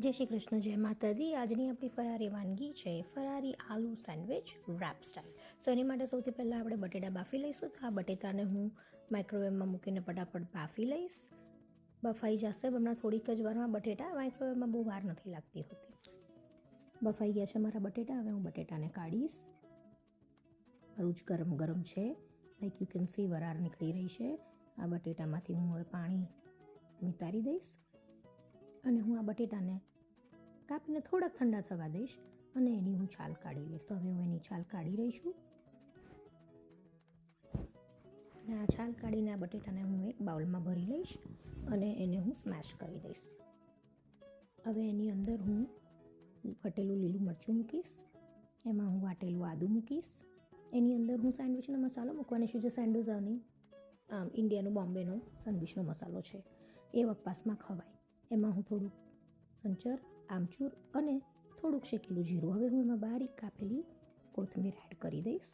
જય શ્રી કૃષ્ણ, જય માતાજી. આજની આપણી ફરારી વાનગી છે ફરારી આલુ સેન્ડવિચ રેપ સ્ટાઇલ. સો એની માટે સૌથી પહેલાં આપણે બટેટા બાફી લઈશું. તો આ બટેટાને હું માઇક્રોવેવમાં મૂકીને ફટાફટ બાફી લઈશ. બફાઈ જશે હમણાં થોડીક જ વારમાં. બટેટા માઇક્રોવેવમાં બહુ વાર નથી લાગતી હોતી. બફાઈ ગયા છે મારા બટેટા. હવે હું બટેટાને કાઢીશ. મારું જ ગરમ ગરમ છે. લાઈક યુ કેન સી વરાળ નીકળી રહી છે. આ બટેટામાંથી હું હવે પાણી નિતારી દઈશ અને હું આ બટેટાને કાપીને થોડાક ઠંડા થવા દઈશ અને એની હું છાલ કાઢી લઈશ. તો હવે હું એની છાલ કાઢી રહી છું અને આ છાલ કાઢીને આ બટેટાને હું એક બાઉલમાં ભરી લઈશ અને એને હું સ્મેશ કરી દઈશ. હવે એની અંદર હું વટેલું લીલું મરચું મૂકીશ. એમાં હું વાટેલું આદું મૂકીશ. એની અંદર હું સેન્ડવિચનો મસાલો મૂકવાની છું, જે સેન્ડોઝાની ઇન્ડિયાનો બોમ્બેનો સેન્ડવિચનો મસાલો છે. એ વપરાશમાં ખવાય. એમાં હું થોડુંક સંચર, આમચૂર અને થોડુંક શેકેલું જીરું. હવે હું એમાં બારીક કાપેલી કોથમીર એડ કરી દઈશ.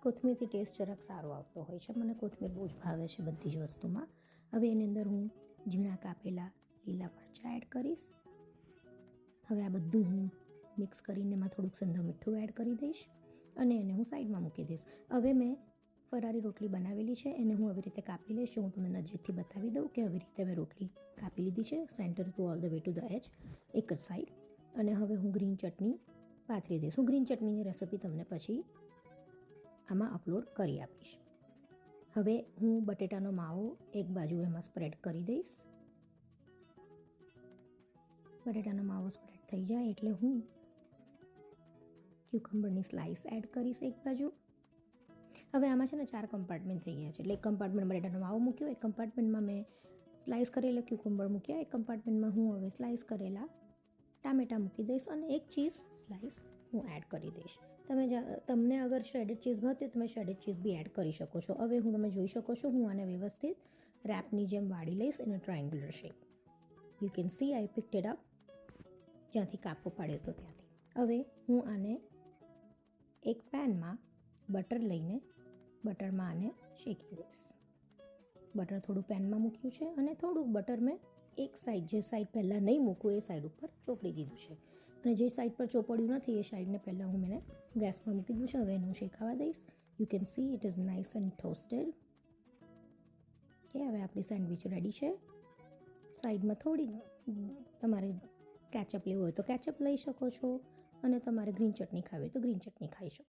કોથમીરથી ટેસ્ટ જરાક સારો આવતો હોય છે. મને કોથમીર બહુ જ ભાવે છે બધી જ વસ્તુમાં. હવે એની અંદર હું ઝીણા કાપેલા લીલા મરચાં એડ કરીશ. હવે આ બધું હું મિક્સ કરીને એમાં થોડુંક સંધો મીઠું એડ કરી દઈશ અને એને હું સાઈડમાં મૂકી દઈશ. હવે મેં ફરારી રોટલી બનાવેલી છે, એને હું આવી રીતે કાપી લઈશ. હું તમને નજીકથી બતાવી દઉં કે આવી રીતે મેં રોટલી કાપી લીધી છે, centre to all the way to the edge, એક જ સાઈડ. અને હવે હું ગ્રીન ચટણી પાથરી દઈશ. હું ગ્રીન ચટણીની રેસિપી તમને પછી આમાં અપલોડ કરી આપીશ. હવે હું બટેટાનો માવો એક બાજુ એમાં સ્પ્રેડ કરી દઈશ. બટેટાનો માવો સ્પ્રેડ થઈ જાય એટલે હું ક્યુકમ્બરની સ્લાઇસ એડ કરીશ એક બાજુ. હવે આમાં છે ને 4 કમ્પાર્ટમેન્ટ થઈ ગયા છે. એટલે એક કમ્પાર્ટમેન્ટ બટેટાનો માવો મૂક્યો, એક કમ્પાર્ટમેન્ટમાં મેં સ્લાઇસ કરેલા ક્યુકમ્બર મૂક્યા, એક કમ્પાર્ટમેન્ટમાં હું હવે સ્લાઇસ કરેલા ટામેટાં મૂકી દઈશ અને એક ચીઝ સ્લાઇસ હું એડ કરી દઈશ. તમને અગર શ્રેડેડ ચીઝ ભાવતી હોય તમે શ્રેડેડ ચીઝ બી એડ કરી શકો છો. હવે તમે જોઈ શકો છો હું આને વ્યવસ્થિત રેપની જેમ વાળી લઈશ in a triangular shape. You can see I picked it up, જ્યાંથી કાપો પાડ્યો હતો ત્યાંથી. હવે હું આને એક પેનમાં બટર લઈને બટરમાં આને શેકી દઈશ. બટર થોડું પેનમાં મૂક્યું છે અને થોડુંક બટર મેં એક સાઈડ, જે સાઈડ પહેલાં નહીં મૂકવું એ સાઈડ ઉપર ચોપડી દીધું છે અને જે સાઈડ પર ચોપડ્યું નથી એ સાઈડને પહેલાં હું મેં ગેસમાં મૂકી દીધું છે. હવે એને હું શેકાવા દઈશ. You can see it is nice and toasted. કે હવે આપણી સેન્ડવિચ રેડી છે. સાઈડમાં થોડી તમારે કેચઅપ લેવું હોય તો કેચઅપ લઈ શકો છો અને તમારે ગ્રીન ચટણી ખાવી હોય તો ગ્રીન ચટણી ખાઈ શકો.